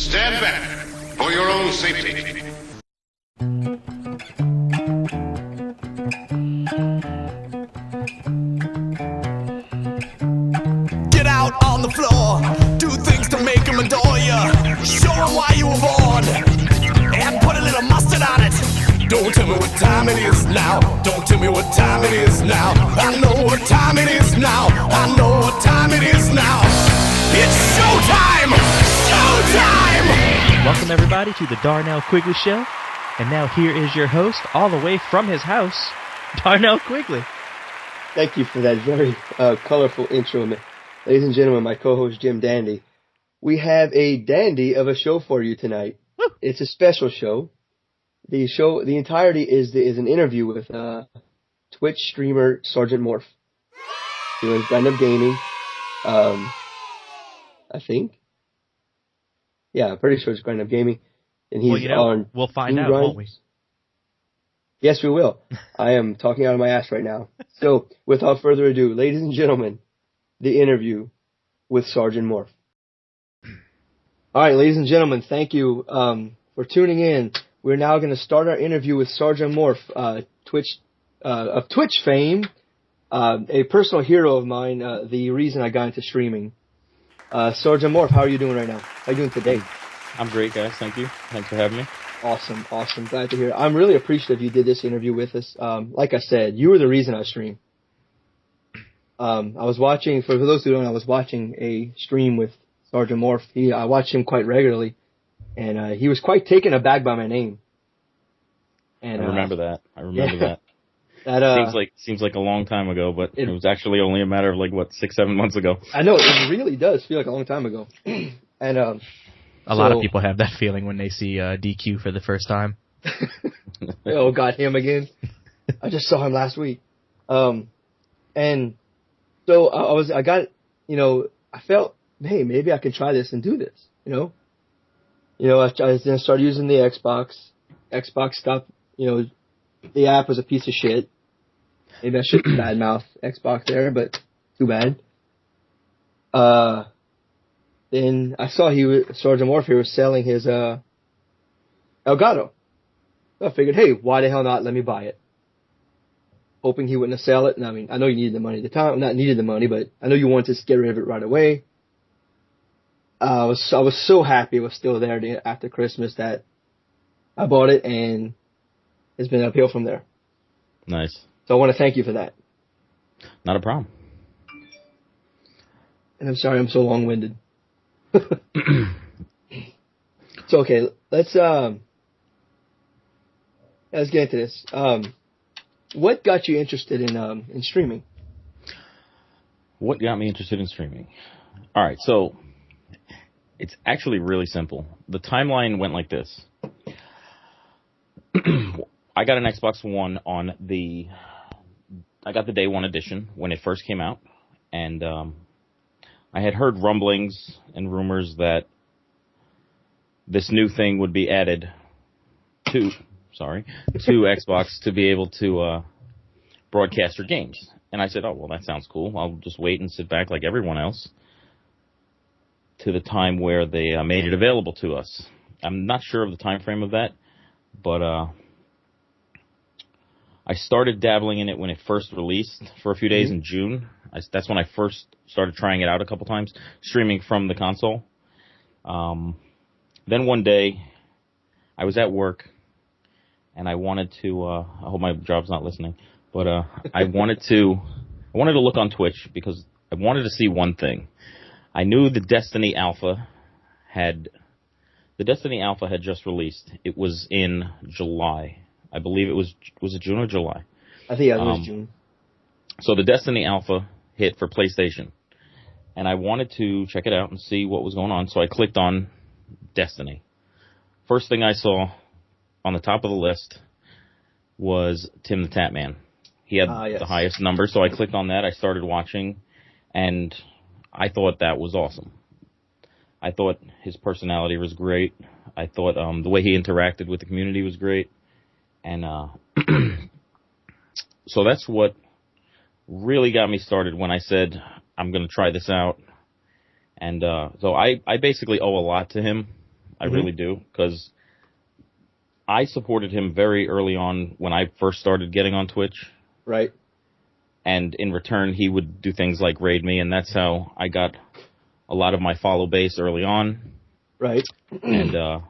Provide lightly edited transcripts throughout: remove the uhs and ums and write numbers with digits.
Stand back for your own safety. Get out on the floor, do things to make them adore you. Show them why you were born, and put a little mustard on it. Don't tell me what time it is now. Don't tell me what time it is now. I know what time it is now. I know what time it is now. It's showtime! Showtime! Welcome everybody to the Darnell Quiggley Show. And now here is your host, all the way from his house, Darnell Quiggley. Thank you for that very colorful intro. Ladies and gentlemen, my co-host Jim Dandy. We have a dandy of a show for you tonight. Woo. It's a special show. The entirety is an interview with Twitch streamer Sergeant Morph. Doing stand-up gaming. I think. Yeah, I'm pretty sure it's stand-up gaming. And he's on. We'll find out, won't we? Yes, we will. I am talking out of my ass right now. So, without further ado, ladies and gentlemen, the interview with Sergeant Morph. All right, ladies and gentlemen, thank you for tuning in. We're now going to start our interview with Sergeant Morph, of Twitch fame, a personal hero of mine, the reason I got into streaming. Sergeant Morph, how are you doing right now? How are you doing today? I'm great, guys. Thank you. Thanks for having me. Awesome. Glad to hear. I'm really appreciative you did this interview with us. Like I said, you were the reason I stream. I was watching, for those who don't know, I was watching a stream with Sergeant Morph. I watched him quite regularly, and he was quite taken aback by my name. And I remember that. Seems like a long time ago, but it was actually only a matter of 6-7 months ago. I know, it really does feel like a long time ago. And a lot of people have that feeling when they see DQ for the first time. Oh God, him again! I just saw him last week. And so I felt, hey, maybe I can try this and do this. I then started using the Xbox. Xbox stopped. The app was a piece of shit. Maybe I shouldn't badmouth Xbox there, but too bad. Then I saw Sergeant Morph was selling his Elgato. So I figured, hey, why the hell not? Let me buy it. Hoping he wouldn't sell it. And I mean, I know you needed the money at the time. Not needed the money, but I know you wanted to get rid of it right away. I was so happy it was still there after Christmas that I bought it, and it's been uphill from there. Nice. So I want to thank you for that. Not a problem. And I'm sorry I'm so long-winded. So okay, let's get into this. What got you interested in streaming? What got me interested in streaming? All right, so it's actually really simple. The timeline went like this. I got an Xbox One I got the day one edition when it first came out, and I had heard rumblings and rumors that this new thing would be added to Xbox to be able to broadcast your games. And I said, oh, well, that sounds cool. I'll just wait and sit back like everyone else to the time where they made it available to us. I'm not sure of the time frame of that, but I started dabbling in it when it first released for a few days in June. That's when I first started trying it out a couple times, streaming from the console. Then one day, I was at work, and I wanted to. I hope my job's not listening, but I wanted to look on Twitch because I wanted to see one thing. I knew the Destiny Alpha had just released. It was in July. I believe it was it June or July? I think it was June. So the Destiny Alpha hit for PlayStation, and I wanted to check it out and see what was going on, so I clicked on Destiny. First thing I saw on the top of the list was Tim the Tap Man. He had the highest number, so I clicked on that. I started watching, and I thought that was awesome. I thought his personality was great. I thought the way he interacted with the community was great. And so that's what really got me started when I said, I'm going to try this out. And so I basically owe a lot to him. I really do, because I supported him very early on when I first started getting on Twitch. Right. And in return, he would do things like raid me, and that's how I got a lot of my follow base early on. Right. And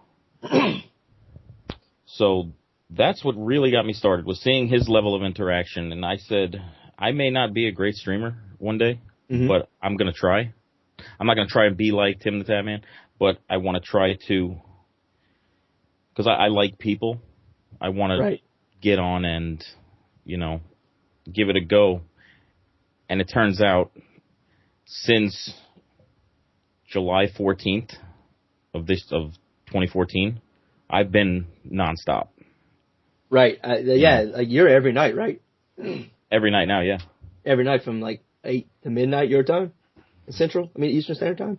so that's what really got me started, was seeing his level of interaction. And I said, I may not be a great streamer one day, but I'm going to try. I'm not going to try and be like Tim the Tatman, but I want to try to, because I like people. I want to get on and, give it a go. And it turns out, since July 14th of 2014, I've been nonstop. Right. Like you're every night, right? Every night now, yeah. Every night from like 8 to midnight your time? Eastern Standard Time?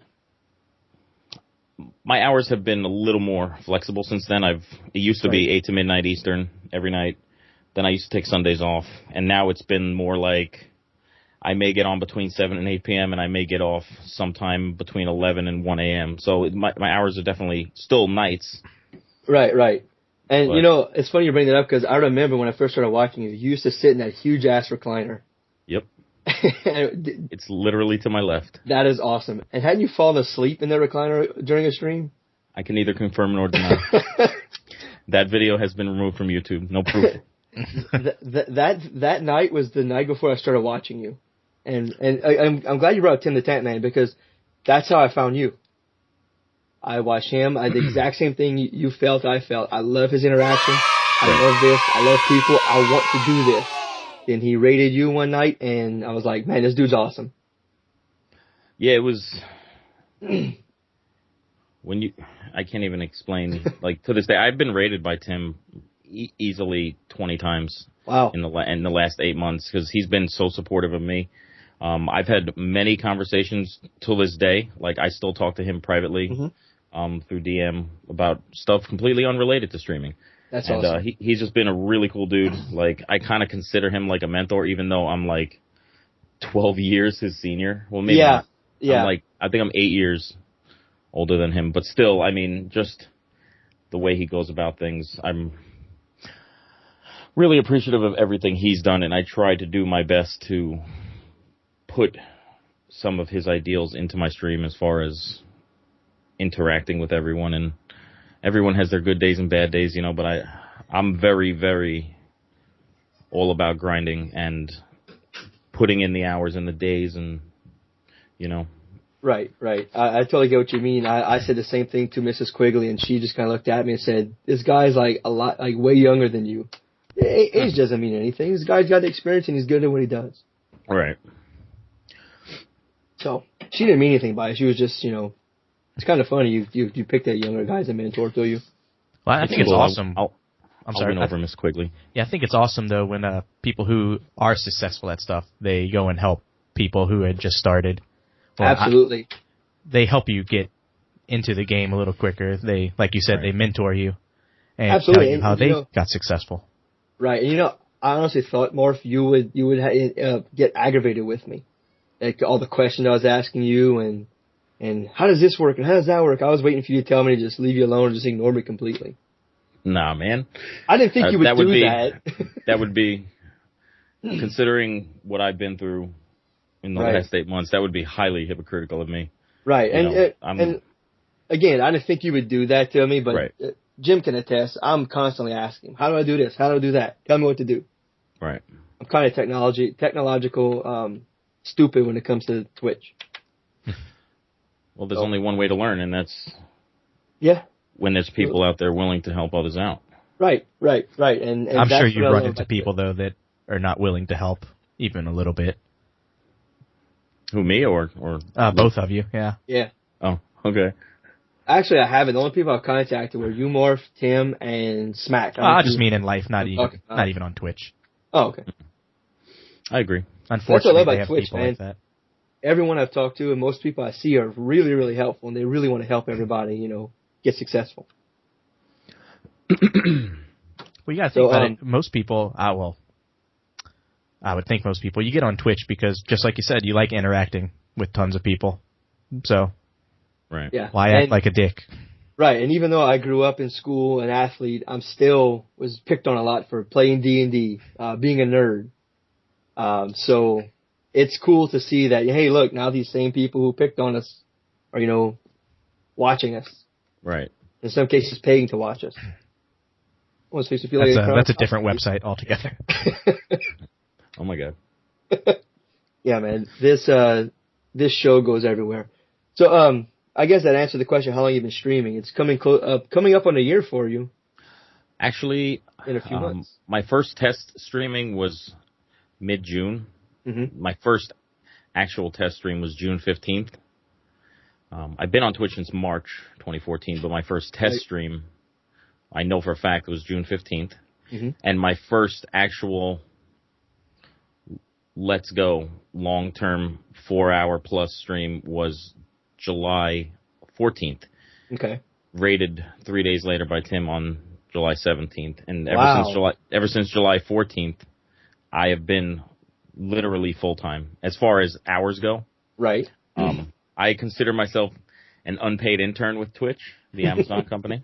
My hours have been a little more flexible since then. It used to be 8 to midnight Eastern every night. Then I used to take Sundays off. And now it's been more like I may get on between 7 and 8 p.m. and I may get off sometime between 11 and 1 a.m. So my hours are definitely still nights. Right. And, it's funny you bring that up, because I remember when I first started watching you used to sit in that huge-ass recliner. Yep. It's literally to my left. That is awesome. And hadn't you fallen asleep in that recliner during a stream? I can neither confirm nor deny. That video has been removed from YouTube. No proof. That night was the night before I started watching you. And I'm glad you brought up Tim the Tatman, because that's how I found you. I watched him. I did the exact same thing you felt, I felt. I love his interaction. I love this. I love people. I want to do this. Then he raided you one night, and I was like, man, this dude's awesome. Yeah, it was... I can't even explain. Like, to this day, I've been raided by Tim easily 20 times. Wow. In the last 8 months, because he's been so supportive of me. I've had many conversations till this day. Like, I still talk to him privately through DM about stuff completely unrelated to streaming. That's awesome. He's just been a really cool dude. Like, I kind of consider him like a mentor, even though I'm like 12 years his senior. Well, maybe not. Yeah. I think I'm 8 years older than him. But still, just the way he goes about things, I'm really appreciative of everything he's done, and I try to do my best to put some of his ideals into my stream as far as interacting with everyone. And everyone has their good days and bad days, but I'm very, very all about grinding and putting in the hours and the days and, Right. I totally get what you mean. I said the same thing to Mrs. Quiggley, and she just kind of looked at me and said, this guy's like a lot, like way younger than you. Age doesn't mean anything. This guy's got the experience and he's good at what he does. Right. So she didn't mean anything by it. She was just, it's kind of funny. You picked that younger guy as a mentor, do you? Well, I think it's awesome. I'll win over Miss Quigley. Yeah, I think it's awesome though when people who are successful at stuff, they go and help people who had just started. Well, absolutely. They help you get into the game a little quicker. They, like you said, they mentor you and absolutely. tell you how they got successful. Right, and I honestly thought, Morph, you would get aggravated with me, like all the questions I was asking you, and how does this work and how does that work? I was waiting for you to tell me to just leave you alone and just ignore me completely. Nah, man. I didn't think you would do that. That would be, considering what I've been through in the last 8 months, that would be highly hypocritical of me. Right, and again, I didn't think you would do that to me, but Jim can attest. I'm constantly asking him, how do I do this? How do I do that? Tell me what to do. Right. I'm kind of technological, stupid when it comes to Twitch. Well, there's only one way to learn, and that's when there's people out there willing to help others out. Right. And I'm sure you run into people though that are not willing to help even a little bit. Who, me or both of you? Yeah. Yeah. Oh, okay. Actually, I haven't. The only people I've contacted were you, Morph, Tim, and Smack. I just mean in life, not even on Twitch. Oh, okay. I agree. Unfortunately, that's what I love about Twitch, man. like that. Everyone I've talked to and most people I see are really, really helpful, and they really want to help everybody, get successful. Well, you got to think about it. Most people, I would think most people, you get on Twitch because, just like you said, you like interacting with tons of people. So, right. Yeah. Why act like a dick? Right, and even though I grew up in school, an athlete, I'm still was picked on a lot for playing D&D, being a nerd. So it's cool to see that, hey, look, now these same people who picked on us are, watching us. Right. In some cases, paying to watch us. Almost makes me feel That's a different website altogether. Oh my God. Yeah, man. This show goes everywhere. So, I guess that answered the question, how long you've been streaming. It's coming up on a year for you. Actually, in a few months. My first test streaming was mid-June. Mm-hmm. My first actual test stream was June 15th. I've been on Twitch since March 2014, but my first test stream, I know for a fact, was June 15th. Mm-hmm. And my first actual Let's Go long-term 4-hour plus stream was July 14th. Okay. Rated 3 days later by Tim on July 17th. And ever since July 14th, I have been literally full-time as far as hours go. Right. I consider myself an unpaid intern with Twitch, the Amazon company.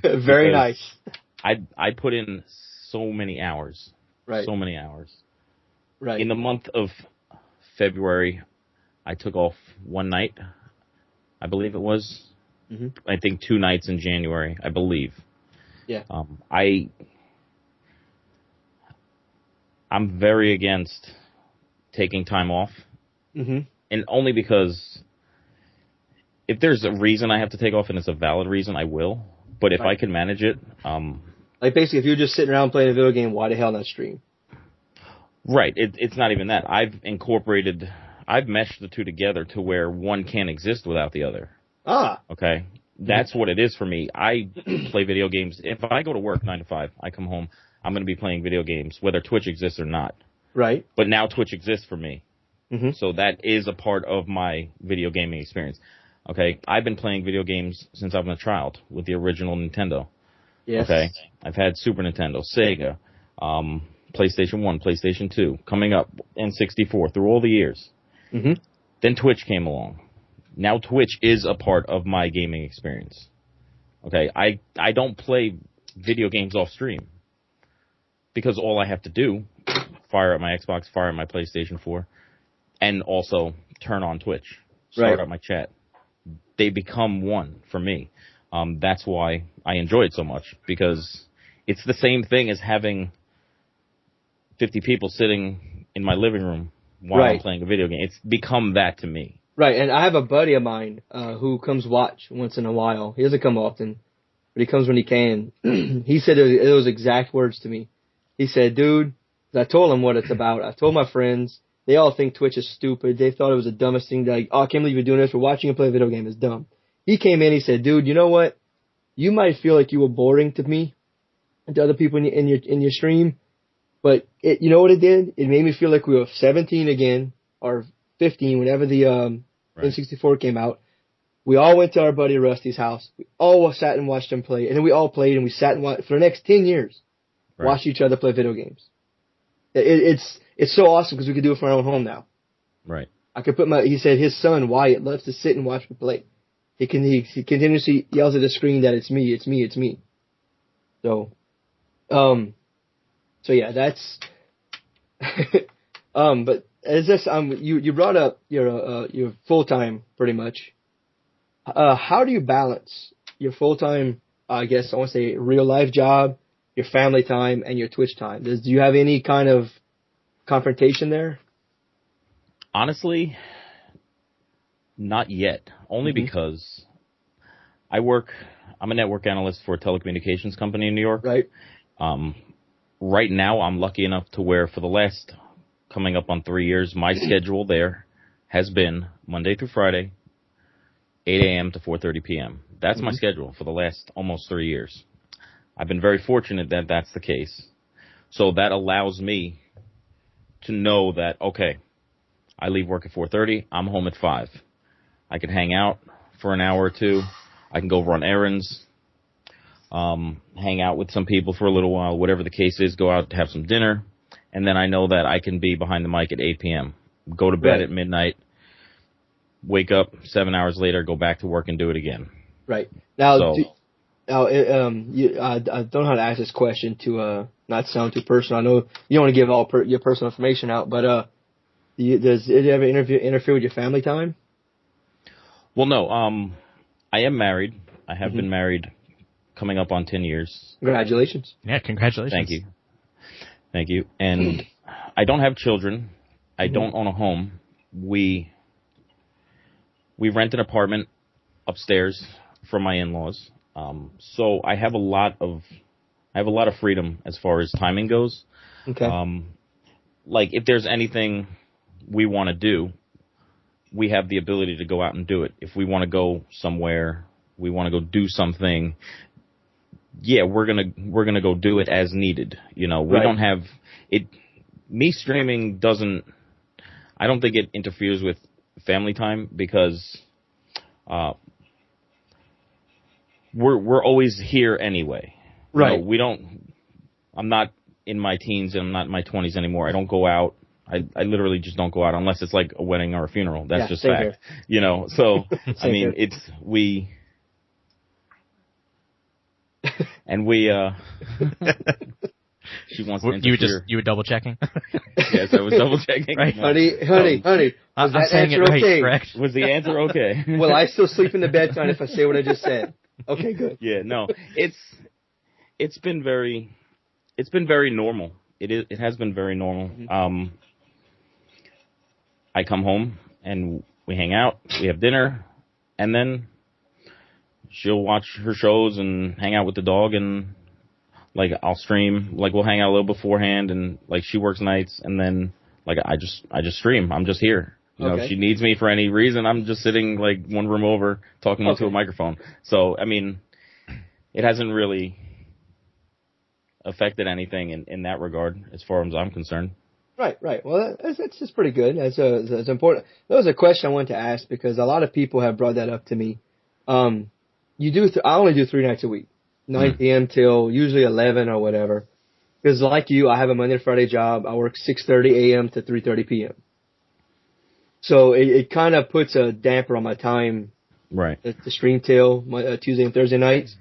Very nice. I put in so many hours. Right. So many hours. Right. In the month of February, I took off one night, I believe it was. Mm-hmm. I think 2 nights in January, I believe. Yeah. I'm very against taking time off. Mm-hmm. And only because if there's a reason I have to take off and it's a valid reason, I will. But if I can manage it, like basically, if you're just sitting around playing a video game, why the hell not stream? Right. It's not even that. I've meshed the two together to where one can't exist without the other. Ah. Okay. That's what it is for me. I play video games. If I go to work 9 to 5, I come home, I'm going to be playing video games, whether Twitch exists or not. Right. But now Twitch exists for me. Mm-hmm. So that is a part of my video gaming experience. Okay. I've been playing video games since I've been a child with the original Nintendo. Yes. Okay. I've had Super Nintendo, Sega, PlayStation 1, PlayStation 2, coming up, N64, through all the years. Mm-hmm. Then Twitch came along. Now Twitch is a part of my gaming experience. Okay, I don't play video games off stream because all I have to do, fire up my Xbox, fire up my PlayStation 4, and also turn on Twitch, start up my chat. They become one for me. That's why I enjoy it so much, because it's the same thing as having 50 people sitting in my living room while I'm playing a video game. It's become that to me. Right, and I have a buddy of mine who comes watch once in a while. He doesn't come often, but he comes when he can. He said those exact words to me. He said, dude, I told him what it's about. I told my friends. They all think Twitch is stupid. They thought it was the dumbest thing. Like, oh, I can't believe you're doing this. We're watching you play a video game. It's dumb. He came in. He said, dude, you know what? You might feel like you were boring to me and to other people in your stream, but you know what it did? It made me feel like we were 17 again, or 15, whenever the N64 came out. We all went to our buddy Rusty's house. We all sat and watched him play, and then we all played, and we sat and watched for the next 10 years. Watched each other play video games. It's so awesome because we could do it from our own home now. Right. I could put he said his son Wyatt loves to sit and watch me play. He continuously yells at the screen that it's me, it's me, it's me. So yeah, that's but as this you brought up your full time pretty much. How do you balance your full time, I guess I want to say real life job, your family time, and your Twitch time? Do you have any kind of confrontation there? Honestly, not yet. Only because I'm a network analyst for a telecommunications company in New York. Right. Right now, I'm lucky enough to where for the last coming up on 3 years, my schedule there has been Monday through Friday, 8 a.m. to 4:30 p.m. That's my schedule for the last almost 3 years. I've been very fortunate that that's the case. So that allows me to know that, okay, I leave work at 4:30, I'm home at 5. I can hang out for an hour or two. I can go run errands, hang out with some people for a little while, whatever the case is, go out to have some dinner, and then I know that I can be behind the mic at 8 p.m., go to bed at midnight, wake up 7 hours later, go back to work and do it again. Right. Now, So, I don't know how to ask this question to not sound too personal. I know you don't want to give all your personal information out, but does it ever interfere with your family time? well, no. I am married. I have been married, coming up on 10 years. Congratulations. Yeah, congratulations. Thank you. And I don't have children. I don't own a home. We rent an apartment upstairs from my in-laws. So I have a lot of freedom as far as timing goes. Okay. Like if there's anything we want to do, we have the ability to go out and do it. If we want to go somewhere, we want to go do something. Yeah, we're gonna go do it as needed. We don't have it. Me streaming doesn't. I don't think it interferes with family time because we're always here anyway. Right. We don't. I'm not in my teens and I'm not in my 20s anymore. I don't go out. I literally just don't go out unless it's like a wedding or a funeral. That's just fact. Here. So I mean, it's we. And we, she wants to interfere. You were double checking? Yes, I was double checking. Right. Honey, was that answer okay? Correct. Was the answer okay? Will I still sleep in the bed tonight if I say what I just said? Okay, good. Yeah, no, it's been very normal. It has been very normal. I come home and we hang out, we have dinner, and then she'll watch her shows and hang out with the dog, and like I'll stream. Like we'll hang out a little beforehand, and like she works nights, and then like I just stream. I'm just here. If she needs me for any reason, I'm just sitting like one room over talking into a microphone. So I mean, it hasn't really affected anything in that regard as far as I'm concerned. Right. Well, that's just pretty good. That's important. That was a question I wanted to ask because a lot of people have brought that up to me. You do. I only do 3 nights a week, 9 p.m. till usually 11 or whatever. Because like you, I have a Monday to Friday job. I work 6:30 a.m. to 3:30 p.m. So it kind of puts a damper on my time. Right. To stream till Tuesday and Thursday nights.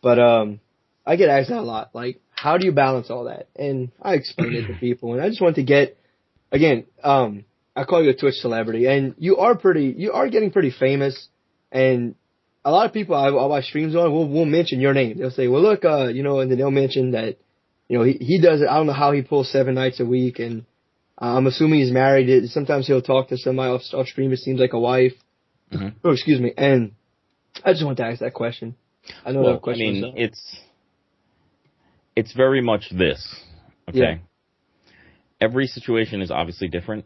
But I get asked that a lot. Like, how do you balance all that? And I explain it to people. And I just want to get, again, I call you a Twitch celebrity, and you are getting pretty famous. And a lot of people I watch streams on will mention your name. They'll say, well, look, and then they'll mention that, he does it. I don't know how he pulls 7 nights a week. And I'm assuming he's married. Sometimes he'll talk to somebody off stream. It seems like a wife. Oh, excuse me. And I just want to ask that question. I know that question. I mean, it's very much this. Okay. Yeah. Every situation is obviously different.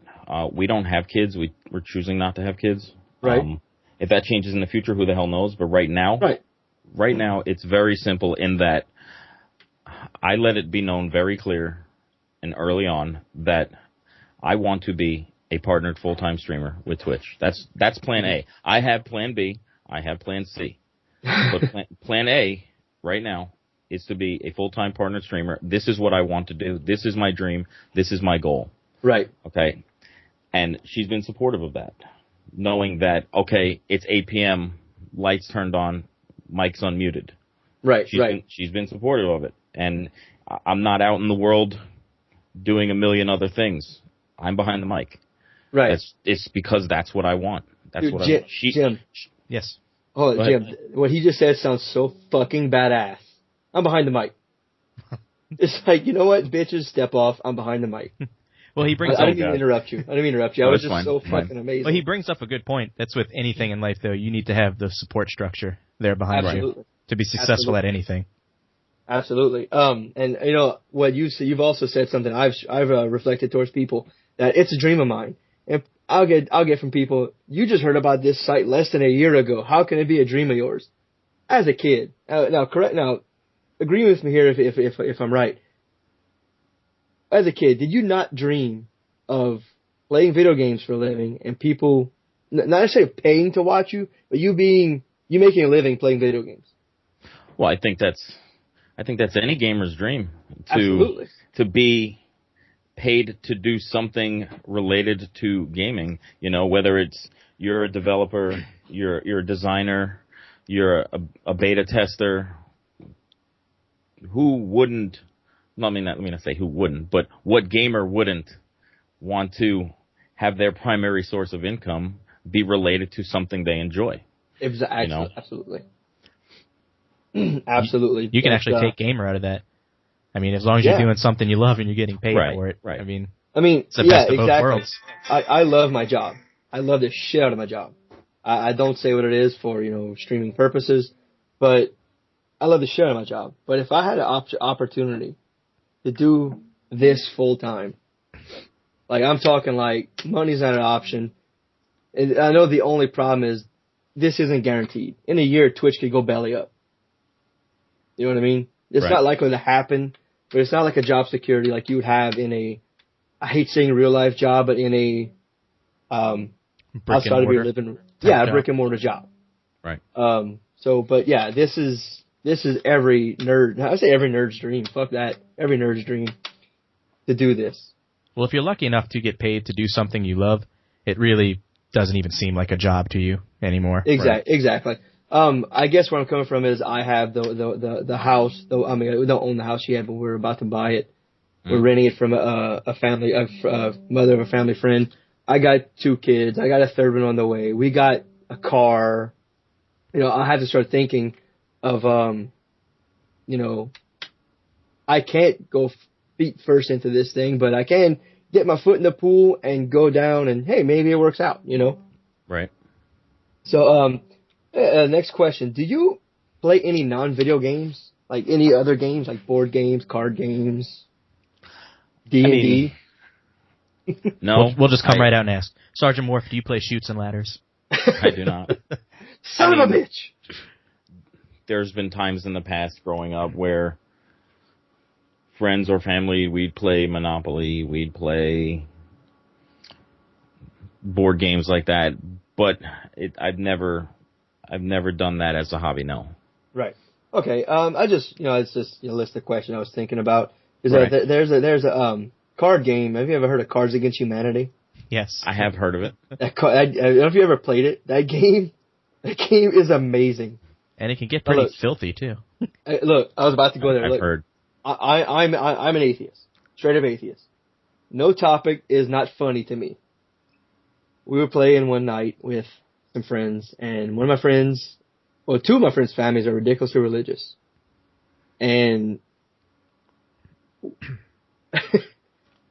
We don't have kids. We're choosing not to have kids. Right. If that changes in the future, who the hell knows? But right now, it's very simple in that I let it be known very clear and early on that I want to be a partnered full-time streamer with Twitch. That's plan A. I have plan B. I have plan C. But plan A right now is to be a full-time partnered streamer. This is what I want to do. This is my dream. This is my goal. Right. Okay. And she's been supportive of that, knowing that, okay, it's 8 p.m., lights turned on, mic's unmuted. Right, She's been supportive of it. And I'm not out in the world doing a million other things. I'm behind the mic. Right. It's because that's what I want. That's what Jim, I want. Jim. Yes. Oh, Jim, what he just said sounds so fucking badass. I'm behind the mic. It's like, you know what, bitches, step off. I'm behind the mic. Well, he brings. I didn't mean to interrupt you. I was just fine. so fucking amazing. Well, he brings up a good point. That's with anything in life, though. You need to have the support structure there behind you to be successful at anything. Absolutely. And what you say, you've also said something I've reflected towards people that it's a dream of mine. And I'll get from people, you just heard about this site less than a year ago. How can it be a dream of yours? As a kid. Now, agree with me here if I'm right. As a kid, did you not dream of playing video games for a living and people not necessarily paying to watch you, but you making a living playing video games? Well, I think that's any gamer's dream Absolutely. to be paid to do something related to gaming. Whether it's you're a developer, you're a designer, you're a beta tester. Who wouldn't? Let me not say who wouldn't, but what gamer wouldn't want to have their primary source of income be related to something they enjoy? Absolutely. Absolutely. You can actually take gamer out of that. I mean, as long as you're doing something you love and you're getting paid for it. Right. I mean, it's the best of both worlds. I love my job. I love the shit out of my job. I don't say what it is for, streaming purposes, but I love the shit out of my job. But if I had an opportunity to do this full time, like I'm talking like money's not an option. And I know the only problem is this isn't guaranteed. In a year, Twitch could go belly up. You know what I mean? It's not likely to happen, but it's not like a job security like you would have in a, I hate saying real life job, but in a, outside of your living, a brick and mortar job. Right. But yeah, this is every nerd, I say every nerd's dream. Fuck that. Every nerd's dream to do this. Well, if you're lucky enough to get paid to do something you love, it really doesn't even seem like a job to you anymore. Exactly. I guess where I'm coming from is I have the house. I mean, we don't own the house yet, but we're about to buy it. We're renting it from a mother of a family friend. I got 2 kids. I got a third one on the way. We got a car. I have to start thinking of, I can't go feet first into this thing, but I can get my foot in the pool and go down and, hey, maybe it works out, Right. So, next question. Do you play any non-video games? Like any other games, like board games, card games, D&D? No. We'll just come right out and ask. Sergeant Morph, do you play Chutes and Ladders? I do not. Son of a bitch! There's been times in the past growing up where friends or family, we'd play Monopoly, we'd play board games like that, but I've never done that as a hobby, no. Right. Okay. I just, it's just a list of questions I was thinking about. There's a card game. Have you ever heard of Cards Against Humanity? Yes. I have heard of it. I don't know if you ever played it. That game is amazing. And it can get pretty filthy too. Look, I was about to go there. I've heard. I'm an atheist. Straight up atheist. No topic is not funny to me. We were playing one night with some friends, and one of my friends, well, 2 of my friends' families are ridiculously religious. And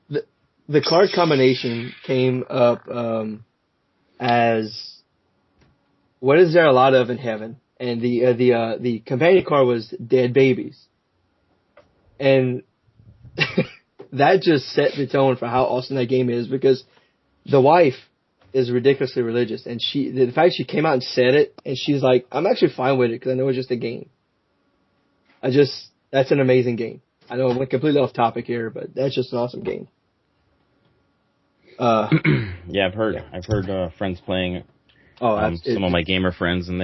the card combination came up as what is there a lot of in heaven? And the companion card was dead babies. And that just set the tone for how awesome that game is, because the wife is ridiculously religious, and the fact she came out and said it, and she's like, I'm actually fine with it because I know it's just a game. That's an amazing game. I know I'm completely off topic here, but that's just an awesome game. Yeah, I've heard friends playing. Some of my gamer friends, and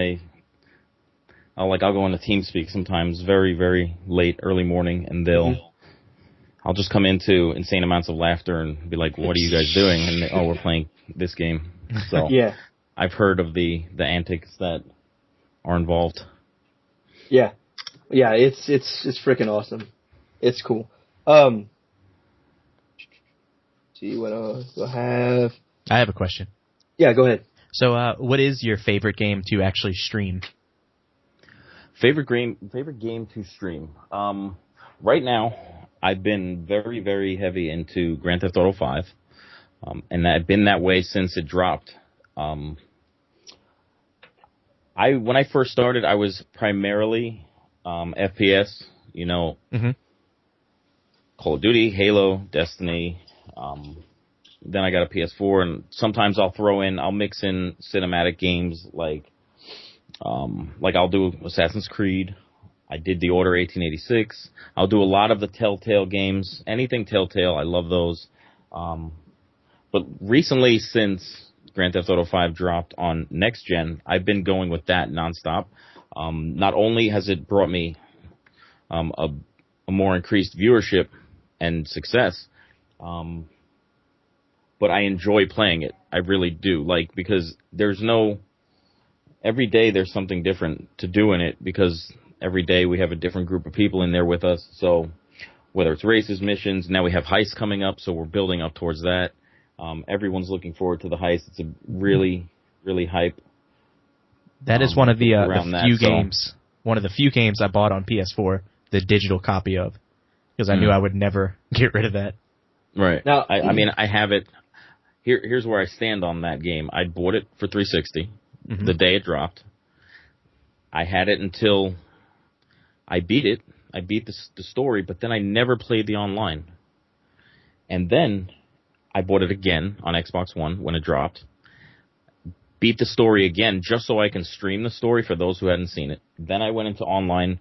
I'll go into TeamSpeak sometimes, very, very late, early morning, and I'll just come into insane amounts of laughter and be like, "What are you guys doing?" And we're playing this game. So yeah, I've heard of the antics that are involved. Yeah, it's freaking awesome. It's cool. See what else do I have? I have a question. Yeah, go ahead. So, what is your favorite game to actually stream? Favorite game to stream. Right now, I've been very, very heavy into Grand Theft Auto 5, and I've been that way since it dropped. When I first started, I was primarily FPS. Call of Duty, Halo, Destiny. Then I got a PS4, and sometimes I'll mix in cinematic games like I'll do Assassin's Creed. I did The Order 1886. I'll do a lot of the Telltale games. Anything Telltale, I love those. But recently, since Grand Theft Auto 5 dropped on Next Gen, I've been going with that nonstop. Not only has it brought me a more increased viewership and success, but I enjoy playing it. I really do. Because there's no every day there's something different to do in it because every day we have a different group of people in there with us. So whether it's races, missions, now we have heists coming up, so we're building up towards that. Everyone's looking forward to the heist. It's a really, really hype. That is one of the few games. One of the few games I bought on PS4, the digital copy of, because I knew I would never get rid of that. Right. Now, I mean, I have it. Here's where I stand on that game. I bought it for 360 the day it dropped. I had it until I beat it. I beat the story, but then I never played the online. And then I bought it again on Xbox One when it dropped. Beat the story again just so I can stream the story for those who hadn't seen it. Then I went into online,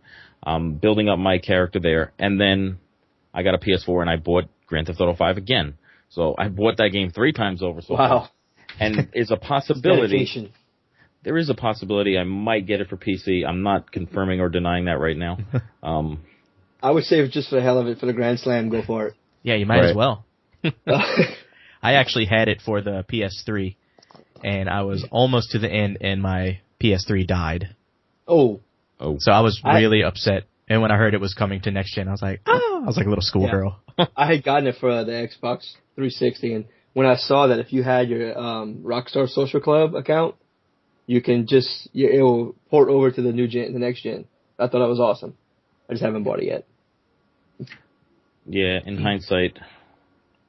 building up my character there. And then I got a PS4 and I bought Grand Theft Auto 5 again. So I bought that game 3 times over so far. And it's a possibility. There is a possibility I might get it for PC. I'm not confirming or denying that right now. I would say just for the hell of it, for the Grand Slam, go for it. Yeah, you might as well. I actually had it for the PS3, and I was almost to the end, and my PS3 died. Oh. So I was really upset. And when I heard it was coming to next gen, I was like, oh! I was like a little schoolgirl. Yeah. I had gotten it for the Xbox 360, and when I saw that if you had your Rockstar Social Club account, you can just it will port over to the next gen. I thought that was awesome. I just haven't bought it yet. Yeah, in hindsight,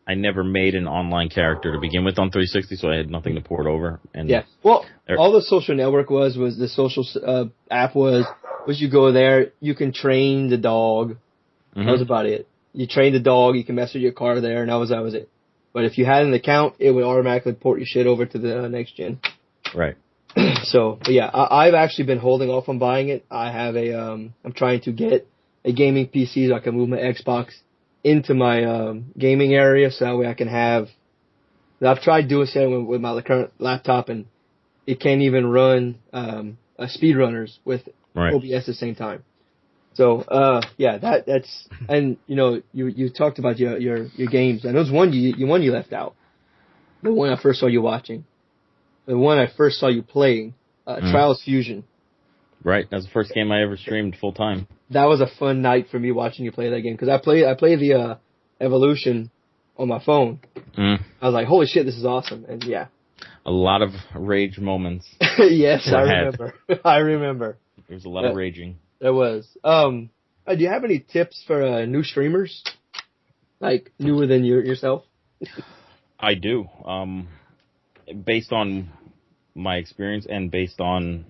I never made an online character to begin with on 360, so I had nothing to port over. And yeah, well, all the social network was the social app was you go there, you can train the dog. That was about it. You train the dog, you can mess with your car there, and that was it. But if you had an account, it would automatically port your shit over to the next gen. Right. So, yeah, I've actually been holding off on buying it. I have I'm trying to get a gaming PC so I can move my Xbox into my gaming area so that way I can have. I've tried doing so with my current laptop, and it can't even run speedrunners with OBS at the same time. So, yeah, that's and you talked about your games, and there's one you left out. The one I first saw you watching. The one I first saw you playing, Trials Fusion. Right, that's the first game I ever streamed full time. That was a fun night for me watching you play that game because I play the Evolution on my phone. I was like, holy shit, this is awesome, and yeah. A lot of rage moments. Yes, I remember. I remember. There was a lot of raging. There was. Do you have any tips for new streamers, like newer than yourself? I do. Based on my experience and based on,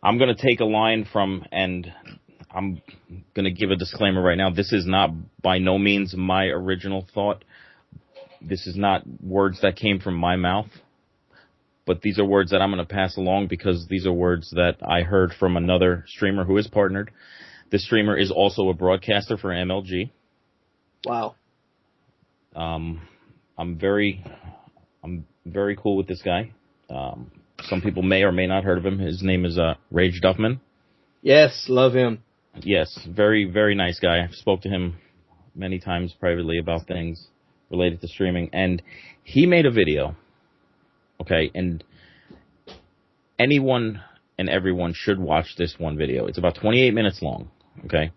I'm going to take a line from, and I'm going to give a disclaimer right now. This is not by no means my original thought. This is not words that came from my mouth, but these are words that I'm going to pass along because these are words that I heard from another streamer who is partnered. This streamer is also a broadcaster for MLG. Wow. I'm very cool with this guy. Some people may or may not heard of him. His name is Rage Duffman. Yes, love him. Yes, very, very nice guy. I've spoke to him many times privately about things related to streaming. And he made a video, okay? And anyone and everyone should watch this one video. It's about 28 minutes long, okay?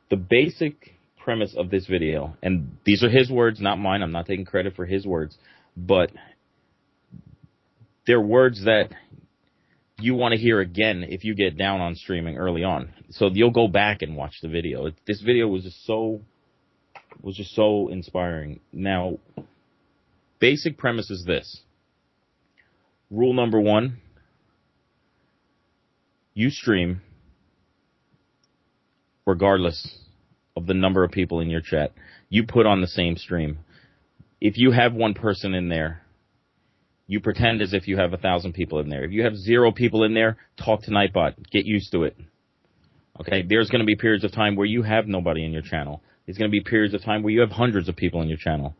The basic premise of this video, and these are his words, not mine. I'm not taking credit for his words, but they're words that you want to hear again if you get down on streaming early on. So you'll go back and watch the video. This video was just so inspiring. Now, basic premise is this. Rule number 1, you stream regardless of the number of people in your chat. You put on the same stream. If you have one person in there, you pretend as if you have 1,000 people in there. If you have 0 people in there, talk to Nightbot. Get used to it. Okay? There's going to be periods of time where you have nobody in your channel. There's going to be periods of time where you have hundreds of people in your channel.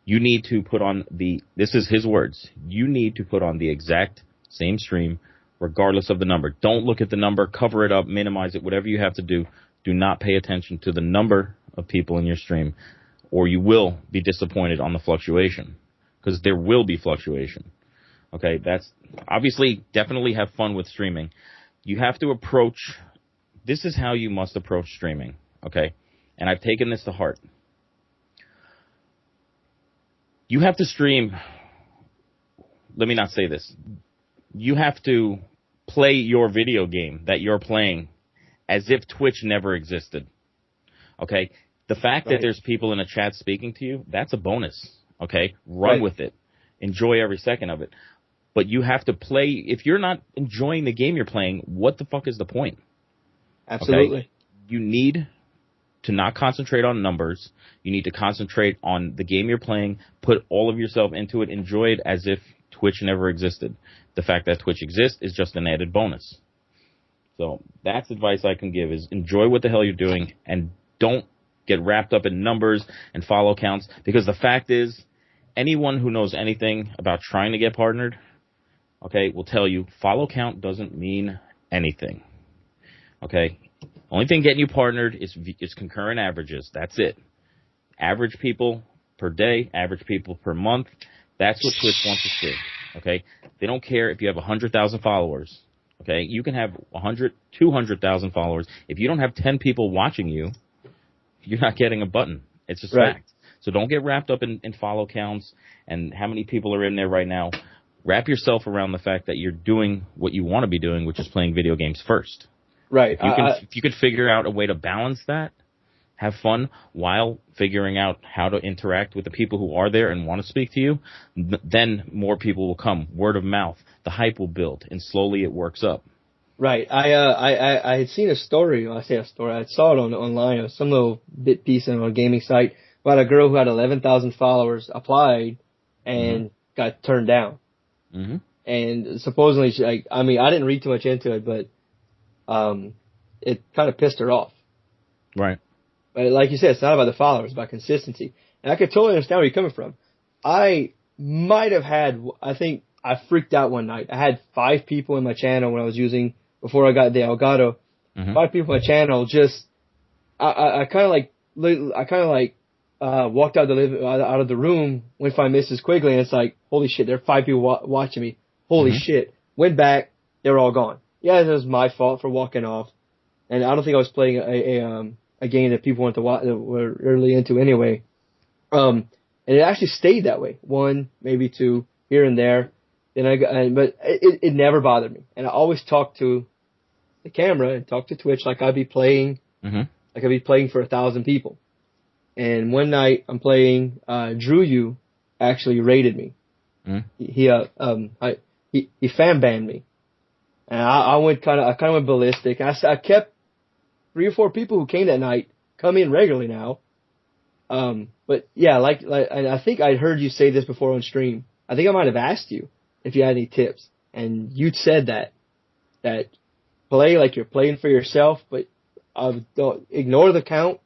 You need to put on this is his words, you need to put on the exact same stream regardless of the number. Don't look at the number, cover it up, minimize it, whatever you have to do. Do not pay attention to the number of people in your stream, or you will be disappointed on the fluctuation, because there will be fluctuation. Okay, that's obviously definitely have fun with streaming. You have to approach, this is how you must approach streaming, okay? And I've taken this to heart. You have to stream, let me not say this. You have to play your video game that you're playing as if Twitch never existed, okay? The fact that there's people in a chat speaking to you, that's a bonus, okay? Run with it. Enjoy every second of it. But you have to play. If you're not enjoying the game you're playing, what the fuck is the point? Absolutely. Okay? You need to not concentrate on numbers. You need to concentrate on the game you're playing. Put all of yourself into it. Enjoy it as if Twitch never existed. The fact that Twitch exists is just an added bonus. So that's advice I can give, is enjoy what the hell you're doing and don't get wrapped up in numbers and follow counts, because the fact is, anyone who knows anything about trying to get partnered, okay, will tell you follow count doesn't mean anything. Okay? Only thing getting you partnered is concurrent averages. That's it. Average people per day, average people per month. That's what Twitch wants to see. Okay? They don't care if you have 100,000 followers. Okay? You can have 100, 200,000 followers. If you don't have 10 people watching you, you're not getting a button. It's just fact. So don't get wrapped up in follow counts and how many people are in there right now. Wrap yourself around the fact that you're doing what you want to be doing, which is playing video games first. Right. If you could figure out a way to balance that, have fun while figuring out how to interact with the people who are there and want to speak to you, then more people will come. Word of mouth. The hype will build, and slowly it works up. Right. I had seen a story. I saw it online. Some little bit piece on a gaming site about a girl who had 11,000 followers, applied, and got turned down. Mm-hmm. And supposedly, I didn't read too much into it, but it kind of pissed her off. Right. But like you said, it's not about the followers, it's about consistency. And I could totally understand where you're coming from. I might have had, I think I freaked out one night. I had 5 people in my channel when I was using, before I got the Elgato, 5 people in my channel. Just, I kind of walked out of the room, went to find Mrs. Quiggley, and it's like, holy shit, there are 5 people watching me. Holy shit. Went back, they were all gone. Yeah, it was my fault for walking off. And I don't think I was playing a game that people were really into anyway. And it actually stayed that way. 1, maybe 2, here and there. But it never bothered me. And I always talk to the camera and talk to Twitch like I'd be playing, like I'd be playing for 1,000 people. And one night I'm playing, Drew U actually raided me. He fan banned me. And I kind of went ballistic. I kept 3 or 4 people who came that night come in regularly now. But yeah, like I think I heard you say this before on stream. I think I might have asked you if you had any tips, and you said that play like you're playing for yourself, but don't ignore the count.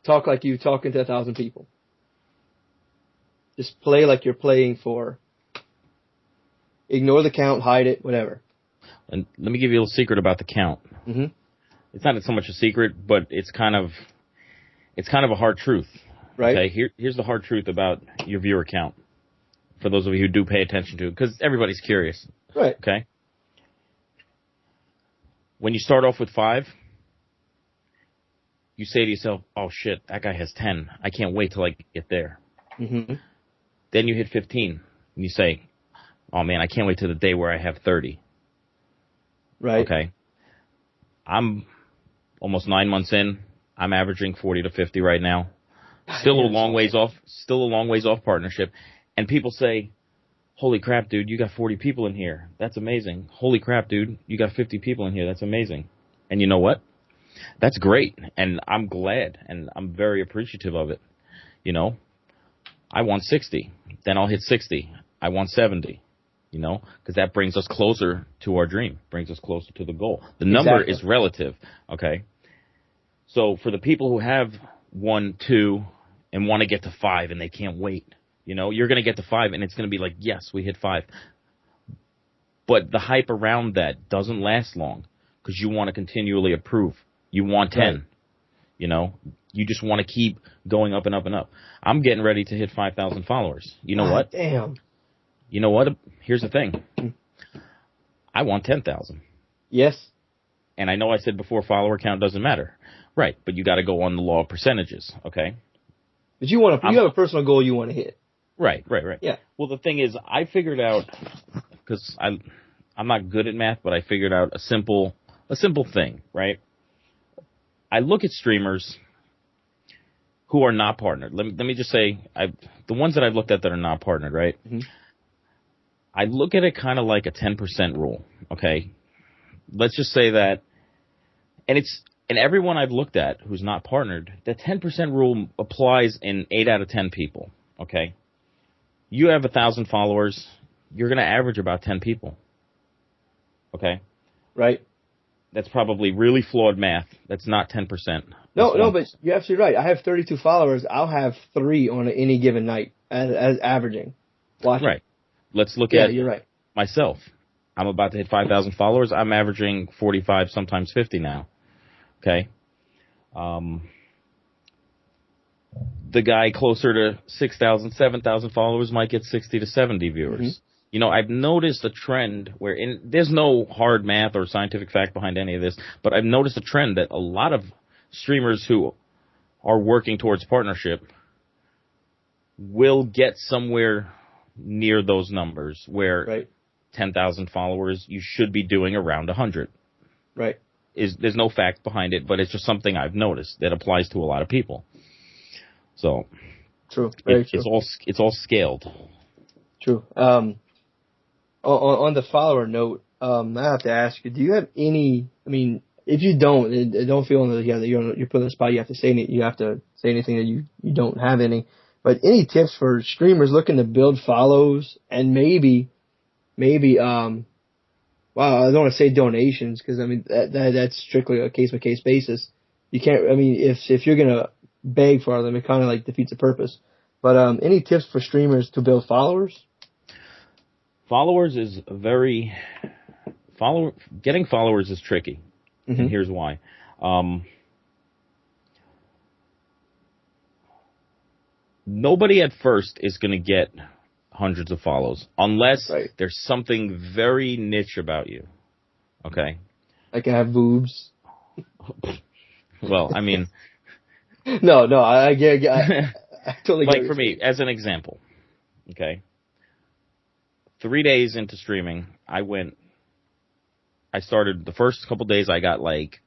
Talk like you're talking to 1,000 people. Just play like you're playing for. Ignore the count, hide it, whatever. And let me give you a little secret about the count. It's not so much a secret, but it's kind of a hard truth. Right. Okay. Here's the hard truth about your viewer count. For those of you who do pay attention to it, because everybody's curious. Right. Okay. When you start off with 5, you say to yourself, "Oh shit, that guy has 10. I can't wait till I get there." Then you hit 15, and you say, "Oh man, I can't wait till the day where I have 30." Right. Okay. I'm almost 9 months in. I'm averaging 40 to 50 right now. Still a long ways off. Still a long ways off partnership. And people say, "Holy crap, dude, you got 40 people in here. That's amazing. Holy crap, dude, you got 50 people in here. That's amazing." And you know what? That's great. And I'm glad. And I'm very appreciative of it. You know, I want 60. Then I'll hit 60. I want 70. You know, because that brings us closer to our dream, brings us closer to the goal. The number is relative, okay? So for the people who have 1, 2, and want to get to 5 and they can't wait, you know, you're going to get to 5 and it's going to be like, yes, we hit 5. But the hype around that doesn't last long because you want to continually improve. You want 10, right. You know, you just want to keep going up and up and up. I'm getting ready to hit 5,000 followers. You know what? Damn. You know what? Here's the thing. I want 10,000. Yes. And I know I said before follower count doesn't matter. Right, but you got to go on the law of percentages, okay? But you have a personal goal you want to hit. Right. Yeah. Well, the thing is, I figured out, because I'm not good at math, but I figured out a simple thing, right? I look at streamers who are not partnered. Let me just say, the ones that I've looked at that are not partnered, right? Mm-hmm. I look at it kind of like a 10% rule, okay? Let's just say that, and everyone I've looked at who's not partnered, the 10% rule applies in 8 out of 10 people, okay? You have 1,000 followers, you're going to average about 10 people, okay? Right. That's probably really flawed math. That's not 10%. No, but you're absolutely right. I have 32 followers. I'll have 3 on any given night as averaging. Watching. Right. Let's look at you're right. myself. I'm about to hit 5,000 followers. I'm averaging 45, sometimes 50 now. Okay. The guy closer to 6,000, 7,000 followers might get 60 to 70 viewers. Mm-hmm. You know, I've noticed a trend where, there's no hard math or scientific fact behind any of this, but I've noticed a trend that a lot of streamers who are working towards partnership will get somewhere near those numbers where 10,000 followers, you should be doing around 100. Right. There's no fact behind it, but it's just something I've noticed that applies to a lot of people. So, true. Very true. It's all scaled. True. On the follower note, I have to ask you: do you have any? I mean, if you don't feel that you're put in the spot. You have to say anything that you don't have any. But any tips for streamers looking to build follows and maybe well, I don't want to say donations because I mean that's strictly a case by case basis. You can't. I mean, if you're gonna beg for them, it kind of like defeats the purpose. But any tips for streamers to build followers? Followers is getting followers is tricky, and here's why. Nobody at first is going to get hundreds of follows unless there's something very niche about you. Okay. Like I have boobs. Well, I mean. No, I totally get like for me, as an example, okay. 3 days into streaming, I started the first couple days, I got like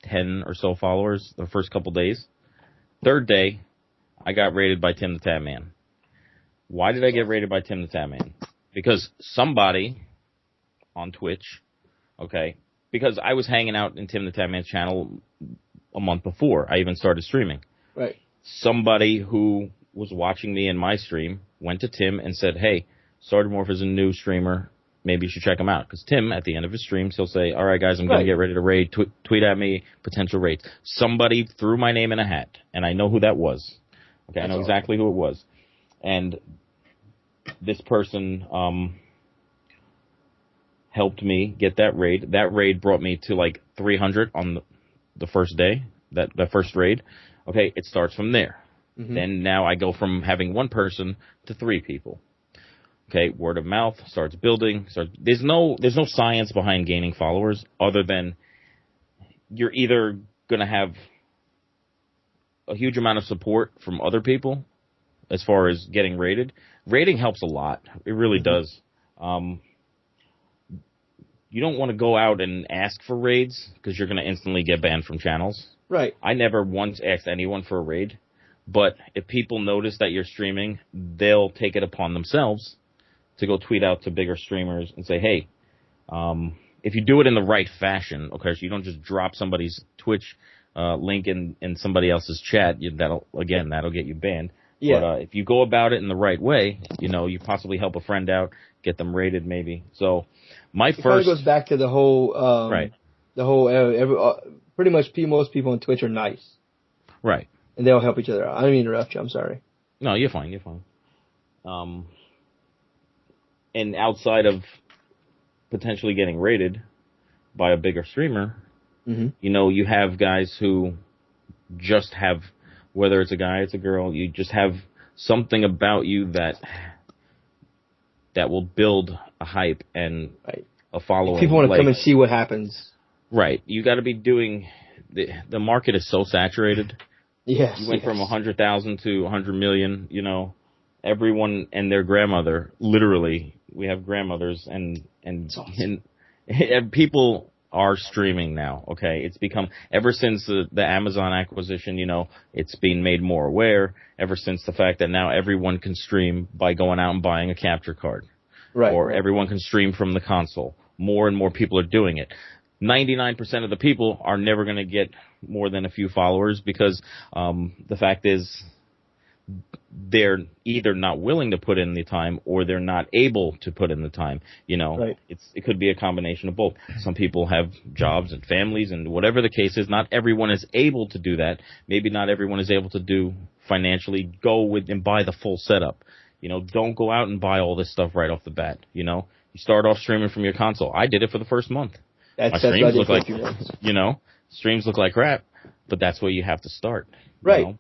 10 or so followers the first couple days. Third day, I got rated by Tim the Tab Man. Why did I get rated by Tim the Tab Man? Because somebody on Twitch, okay, because I was hanging out in Tim the Tab Man's channel a month before I even started streaming. Right. Somebody who was watching me in my stream went to Tim and said, hey, Sergeant Morph is a new streamer. Maybe you should check him out. Because Tim, at the end of his streams, he'll say, all right, guys, I'm going to get ready to raid. Tweet at me, potential raids. Somebody threw my name in a hat, and I know who that was. Okay, I know exactly who it was. And this person helped me get that raid. That raid brought me to like 300 on the first day, that first raid. Okay, it starts from there. Mm-hmm. Then now I go from having one person to 3 people. Okay, word of mouth starts building. There's no science behind gaining followers other than you're either going to have a huge amount of support from other people as far as getting rated. Rating helps a lot. It really does. You don't want to go out and ask for raids because you're going to instantly get banned from channels. Right. I never once asked anyone for a raid, but if people notice that you're streaming, they'll take it upon themselves to go tweet out to bigger streamers and say, hey, if you do it in the right fashion, okay, so you don't just drop somebody's Twitch link in somebody else's chat, that'll get you banned. Yeah. But if you go about it in the right way, you possibly help a friend out, get them rated maybe. So it kind of goes back to the whole, the whole, pretty much most people on Twitch are nice. Right. And they'll help each other out. I didn't mean to interrupt you. I'm sorry. No, you're fine. You're fine. And outside of potentially getting rated by a bigger streamer, you have guys who just have, whether it's a guy, it's a girl, you just have something about you that that will build a hype and a following. People want to come and see what happens. Right. You got to be doing the market is so saturated. Yes. You went from 100,000 to 100 million, you know. Everyone and their grandmother, literally, we have grandmothers and people are streaming now, okay? It's become, ever since the Amazon acquisition, you know, it's been made more aware, ever since the fact that now everyone can stream by going out and buying a capture card. Right. Or everyone can stream from the console. More and more people are doing it. 99% of the people are never going to get more than a few followers because the fact is they're either not willing to put in the time or they're not able to put in the time. You know, right. It could be a combination of both. Some people have jobs and families and whatever the case is, not everyone is able to do that. Maybe not everyone is able to do financially, go with and buy the full setup. You know, don't go out and buy all this stuff right off the bat. You know, you start off streaming from your console. I did it for the first month. My streams look like, you know, streams look like crap, but that's where you have to start. Right. You know?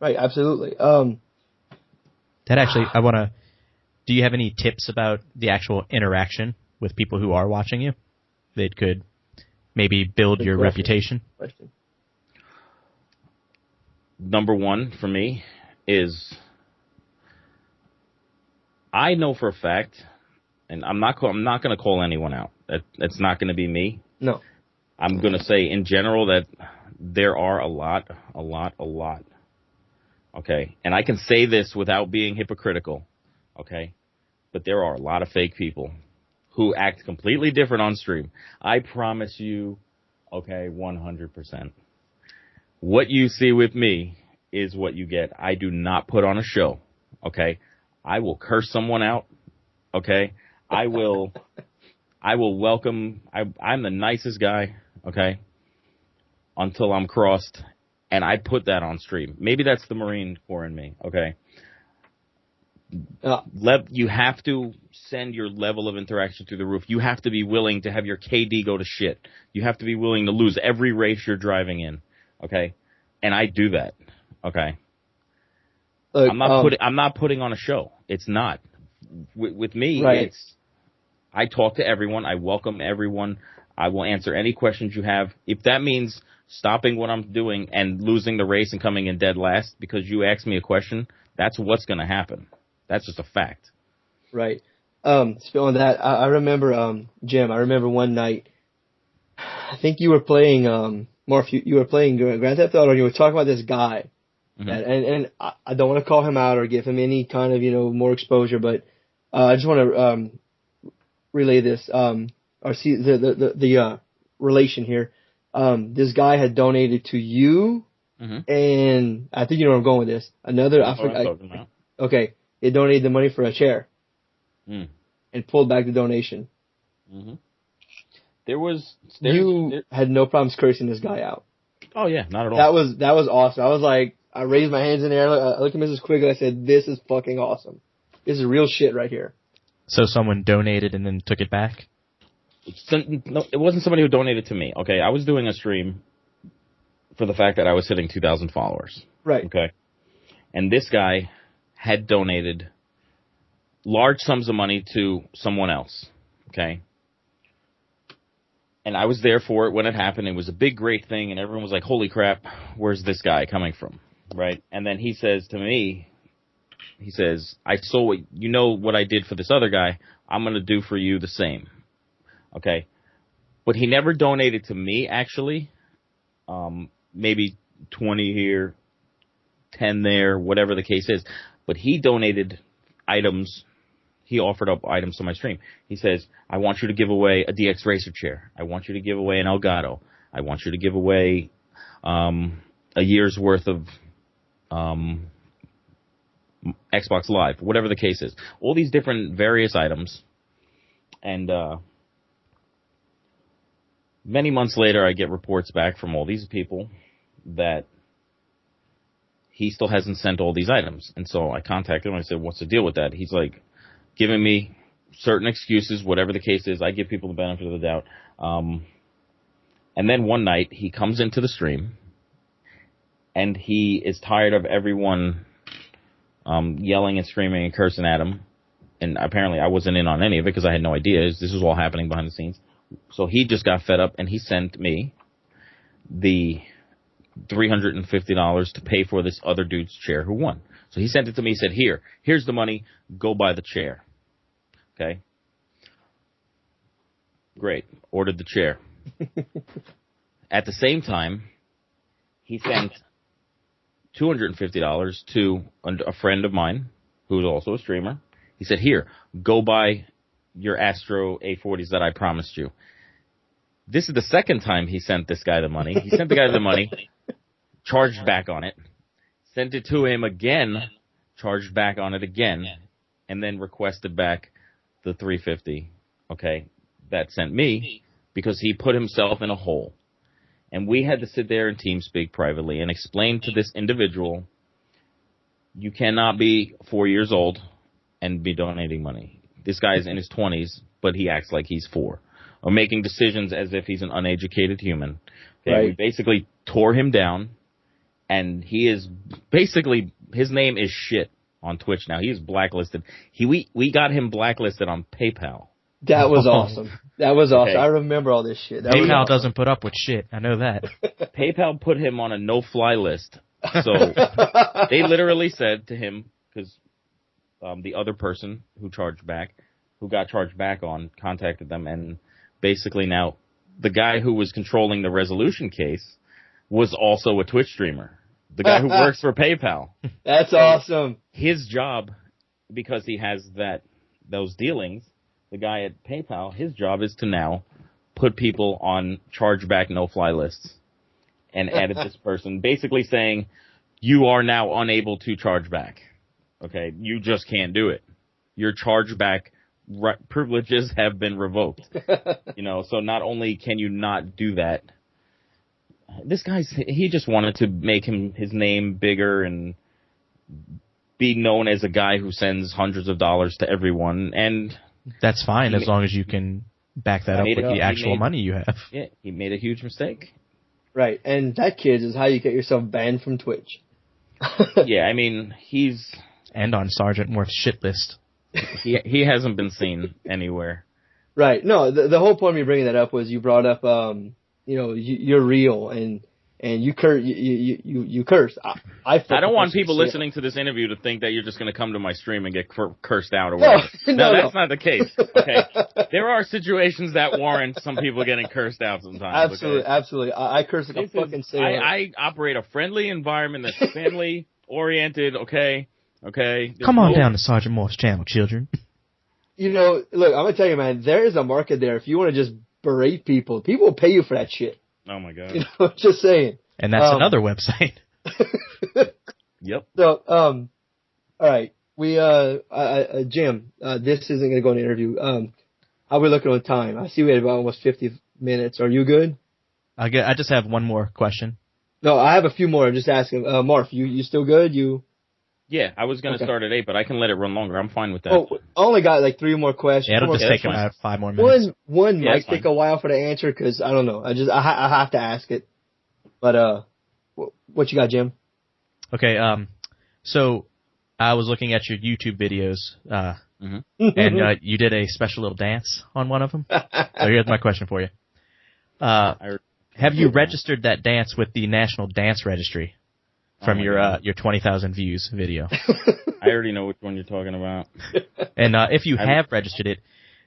Right, absolutely. That actually, do you have any tips about the actual interaction with people who are watching you that could maybe build your reputation? Number one for me is, I know for a fact, and I'm not going to call anyone out. That's not going to be me. No. I'm going to say in general that there are a lot. Okay. And I can say this without being hypocritical. Okay. But there are a lot of fake people who act completely different on stream. I promise you, okay, 100%. What you see with me is what you get. I do not put on a show. Okay. I will curse someone out. Okay. I will welcome. I'm the nicest guy. Okay. Until I'm crossed. And I put that on stream. Maybe that's the Marine Corps in me. Okay. You have to send your level of interaction through the roof. You have to be willing to have your KD go to shit. You have to be willing to lose every race you're driving in. Okay. And I do that. Okay. Look, I'm not putting on a show. It's not. With me, right. I talk to everyone. I welcome everyone. I will answer any questions you have. If that means stopping what I'm doing and losing the race and coming in dead last because you asked me a question, that's what's going to happen. That's just a fact. Right. Speaking of that, I remember, Jim, I remember one night, I think you were playing, Morph, you were playing Grand Theft Auto and you were talking about this guy. Mm-hmm. And I don't want to call him out or give him any kind of, more exposure, but I just want to relay this, or see the relation here. This guy had donated to you, mm-hmm. and I think you know where I'm going with this. Okay, he donated the money for a chair, and pulled back the donation. Mm-hmm. You had no problems cursing this guy out. Oh yeah, not at all. That was awesome. I was like, I raised my hands in the air. I looked at Mrs. Quiggley. I said, "This is fucking awesome. This is real shit right here." So someone donated and then took it back? No, it wasn't somebody who donated to me. Okay, I was doing a stream for the fact that I was hitting 2,000 followers. Right. Okay. And this guy had donated large sums of money to someone else. Okay. And I was there for it when it happened. It was a big, great thing, and everyone was like, holy crap, where's this guy coming from? Right? And then he says to me, I saw what I did for this other guy, I'm going to do for you the same. Okay. But he never donated to me, actually. Maybe 20 here, 10 there, whatever the case is. But he donated items. He offered up items to my stream. He says, I want you to give away a DX Racer chair. I want you to give away an Elgato. I want you to give away a year's worth of Xbox Live, whatever the case is. All these different various items. And many months later, I get reports back from all these people that he still hasn't sent all these items. And so I contacted him. I said, what's the deal with that? He's like, giving me certain excuses, whatever the case is. I give people the benefit of the doubt. And then one night, he comes into the stream, and he is tired of everyone yelling and screaming and cursing at him. and apparently I wasn't in on any of it because I had no idea. This was all happening behind the scenes. So he just got fed up, and he sent me the $350 to pay for this other dude's chair who won. So he sent it to me. He said, here's the money. Go buy the chair. Okay. Great. Ordered the chair. At the same time, he sent $250 to a friend of mine who's also a streamer. He said, here, go buy your Astro A40s that I promised you. This is the second time he sent this guy the money. He sent the guy the money, charged back on it, sent it to him again, charged back on it again, and then requested back the $350, okay, that sent me because he put himself in a hole. And we had to sit there in TeamSpeak privately and explain to this individual, you cannot be 4 years old and be donating money. This guy is in his 20s, but he acts like he's 4. Or making decisions as if he's an uneducated human. Okay? Right. We basically tore him down, and he is basically, his name is shit on Twitch now. He is blacklisted. We got him blacklisted on PayPal. That was awesome. That was awesome. Okay. I remember all this shit. PayPal doesn't put up with shit. I know that. PayPal put him on a no-fly list. So they literally said to him, because the other person who got charged back on, contacted them, and basically now the guy who was controlling the resolution case was also a Twitch streamer. The guy who works for PayPal. That's awesome. His job, because he has those dealings, the guy at PayPal, his job is to now put people on chargeback no-fly lists. And added this person, basically saying, you are now unable to charge back. Okay, you just can't do it. Your chargeback privileges have been revoked. So not only can you not do that, this he just wanted to make his name bigger and be known as a guy who sends hundreds of dollars to everyone. And that's fine as long as you can back that up with the actual money you have. Yeah, he made a huge mistake. Right, and that, kids, is how you get yourself banned from Twitch. Yeah, I mean, and on Sergeant Morph's shit list. He hasn't been seen anywhere. Right. No, the whole point of me bringing that up was you brought up, you're real and you curse. You curse. I don't want people listening to this interview to think that you're just going to come to my stream and get cursed out or whatever. No, that's not the case. Okay. There are situations that warrant some people getting cursed out sometimes. Absolutely, okay? Absolutely. I curse like a fucking sailor. I operate a friendly environment that's family oriented. Okay. Come on down to Sergeant Morph's channel, children. Look, I'm gonna tell you, man. There is a market there. If you want to just berate people will pay you for that shit. Oh my god. Just saying. And that's another website. Yep. So, all right. We, Jim, this isn't gonna go in an interview. How are we looking on time? I see we had about almost 50 minutes. Are you good? I just have one more question. No, I have a few more. I'm just asking. Marf, you still good? Yeah, I was going to start at 8, but I can let it run longer. I'm fine with that. Oh, I only got like 3 more questions. Yeah, it'll just take about 5 more minutes. One might take a while for the answer because I don't know. I have to ask it. But what you got, Jim? Okay. So I was looking at your YouTube videos, and you did a special little dance on one of them. So here's my question for you: have you registered that dance with the National Dance Registry? From your 20,000 views video. I already know which one you're talking about. And if you have registered it,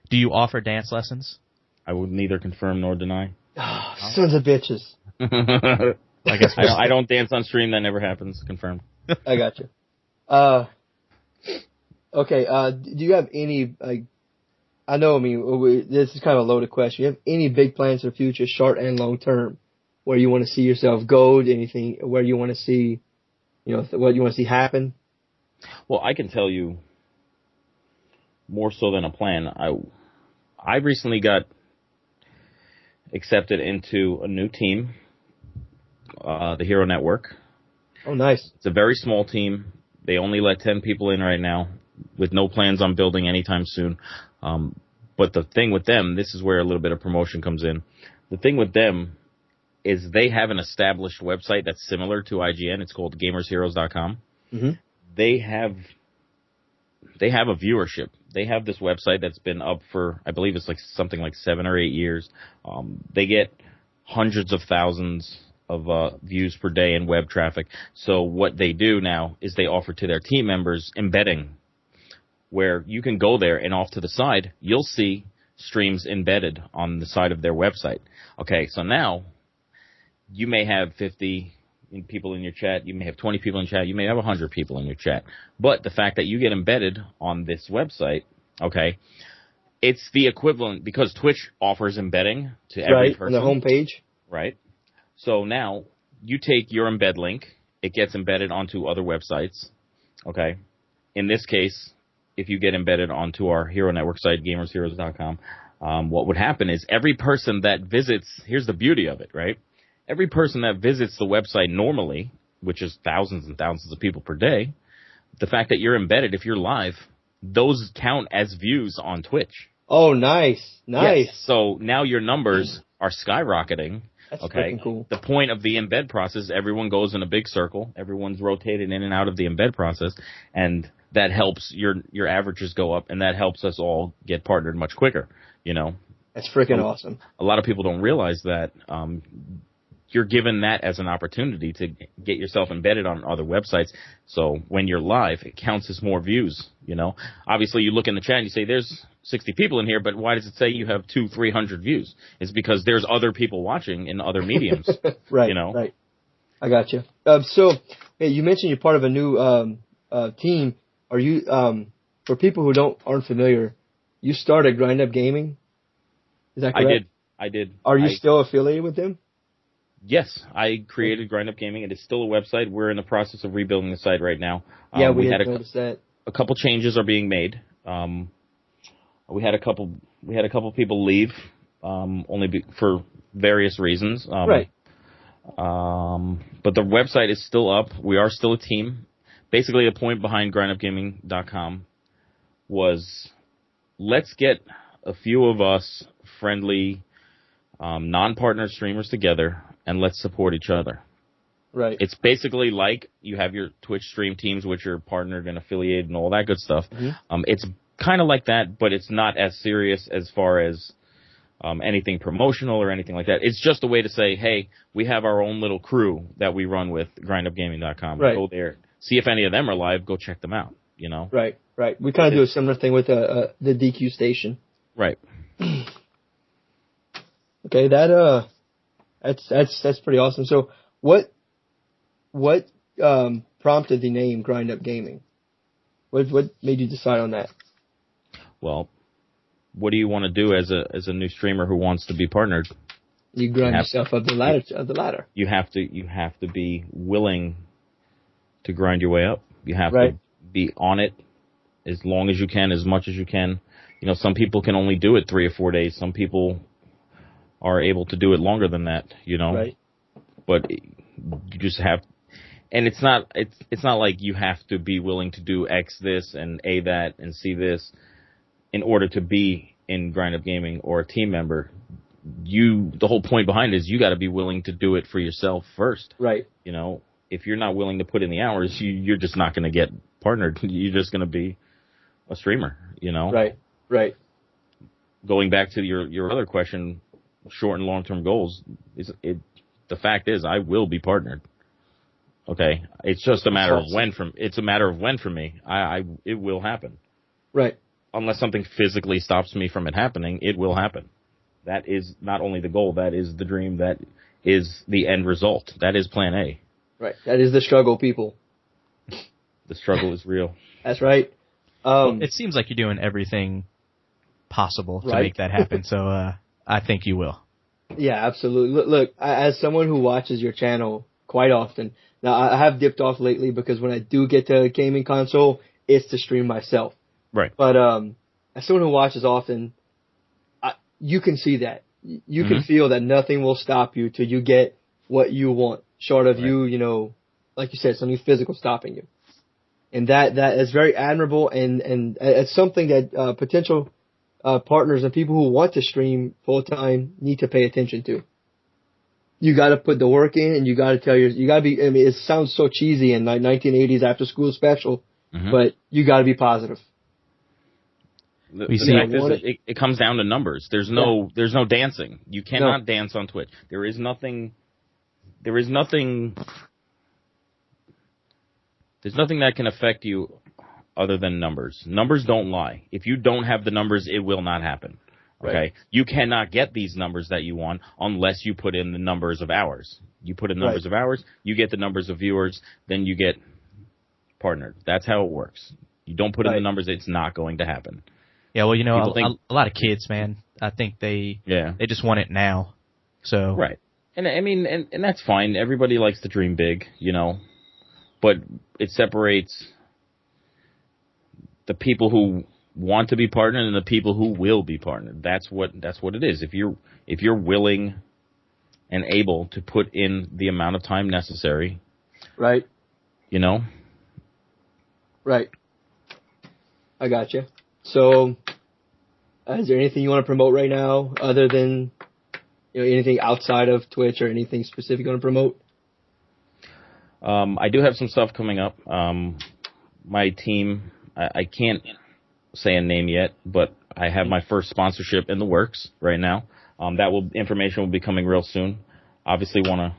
do you offer dance lessons? I would neither confirm nor deny. Oh, sons of bitches. I guess I don't dance on stream. That never happens. Confirmed. I got you. Okay. Do you have any? I know. I mean, this is kind of a loaded question. Do you have any big plans for the future, short and long term? Where you want to see yourself go, anything, where you want to see, what you want to see happen? Well, I can tell you more so than a plan. I recently got accepted into a new team, the Hero Network. Oh, nice. It's a very small team. They only let 10 people in right now with no plans on building anytime soon. But the thing with them, this is where a little bit of promotion comes in. The thing with them is they have an established website that's similar to IGN. It's called gamersheroes.com. Mm-hmm. They have they have a viewership. They have this website that's been up for, I believe it's like something like 7 or 8 years. They get hundreds of thousands of views per day in web traffic. So what they do now is they offer to their team members embedding, where you can go there and off to the side, you'll see streams embedded on the side of their website. Okay, so now you may have 50 people in your chat, you may have 20 people in chat, you may have 100 people in your chat. But the fact that you get embedded on this website, okay, it's the equivalent, because Twitch offers embedding to every person. On the homepage. Right. So now you take your embed link, it gets embedded onto other websites, okay? In this case, if you get embedded onto our Hero Network site, gamersheroes.com, what would happen is every person that visits, here's the beauty of it, right? Every person that visits the website normally, which is thousands and thousands of people per day, the fact that you're embedded, if you're live, those count as views on Twitch. Oh, nice. Nice. Yes. So now your numbers are skyrocketing. That's okay. freaking cool. The point of the embed process, everyone goes in a big circle. Everyone's rotated in and out of the embed process, and that helps your averages go up, and that helps us all get partnered much quicker, you know. That's freaking awesome. A lot of people don't realize that you're given that as an opportunity to get yourself embedded on other websites. So when you're live, it counts as more views, you know. Obviously, you look in the chat and you say, there's 60 people in here, but why does it say you have 200-300 views? It's because there's other people watching in other mediums. Right, you know? Right. I got you. So, hey, you mentioned you're part of a new team. Are you, for people who aren't familiar, you started Grind Up Gaming? Is that correct? I did. Are you still affiliated with them? Yes, I created Grind Up Gaming. It is still a website. We're in the process of rebuilding the site right now. Yeah, we had noticed that. A couple changes are being made. We had a couple people leave, for various reasons. Right. But the website is still up. We are still a team. Basically, the point behind grindupgaming.com was, let's get a few of us friendly, non-partner streamers together, and let's support each other. Right. It's basically like you have your Twitch stream teams, which are partnered and affiliated and all that good stuff. Mm-hmm. It's kind of like that, but it's not as serious as far as anything promotional or anything like that. It's just a way to say, hey, we have our own little crew that we run with grindupgaming.com. Right. Go there, see if any of them are live, go check them out, you know? Right, right. We kind of do a similar thing with the DQ station. Right. Okay, that's pretty awesome. So what prompted the name Grind Up Gaming? What made you decide on that? Well, what do you want to do as a new streamer who wants to be partnered? You grind yourself up the ladder. You have to be willing to grind your way up. You have right. to be on it as long as you can, as much as you can. You know, some people can only do it 3 or 4 days. Some people are able to do it longer than that, you know. Right. But you just have, and it's not like you have to be willing to do X this and A that and C this in order to be in Grind Up Gaming or a team member. The whole point behind it is you got to be willing to do it for yourself first. Right. You know, if you're not willing to put in the hours, you're just not going to get partnered. You're just going to be a streamer, you know. Right. Right. Going back to your other question, short and long-term goals, the fact is I will be partnered. Okay, it's just a matter of when. It's a matter of when for me. It will happen. Right. Unless something physically stops me from it happening, it will happen. That is not only the goal, that is the dream, that is the end result. That is plan A. Right. That is the struggle, people. The struggle is real. That's right. It seems like you're doing everything possible to make that happen, so I think you will. Yeah, absolutely. Look, as someone who watches your channel quite often, now I have dipped off lately because when I do get to a gaming console, it's to stream myself. Right. But as someone who watches often, you can see that. You can feel that nothing will stop you till you get what you want, short of you know, like you said, something physical stopping you. And that is very admirable, and it's something that potential partners and people who want to stream full time need to pay attention to. You got to put the work in, and you got to be. I mean, it sounds so cheesy and like 1980s after school special, but you got to be positive. We see it comes down to numbers. There's no dancing. You cannot dance on Twitch. There is nothing that can affect you other than numbers. Numbers don't lie. If you don't have the numbers, it will not happen. Okay? Right. You cannot get these numbers that you want unless you put in the numbers of hours. You put in numbers of hours, you get the numbers of viewers, then you get partnered. That's how it works. You don't put in the numbers, it's not going to happen. Yeah, well, a lot of kids, man, I think they just want it now. So right. And I mean, and that's fine. Everybody likes to dream big, but it separates the people who want to be partnered and the people who will be partnered. That's what it is. If you're willing and able to put in the amount of time necessary, right? Right. I got you. So, is there anything you want to promote right now other than anything outside of Twitch or anything specific you want to promote? I do have some stuff coming up. My team, I can't say a name yet, but I have my first sponsorship in the works right now. Information will be coming real soon. Obviously want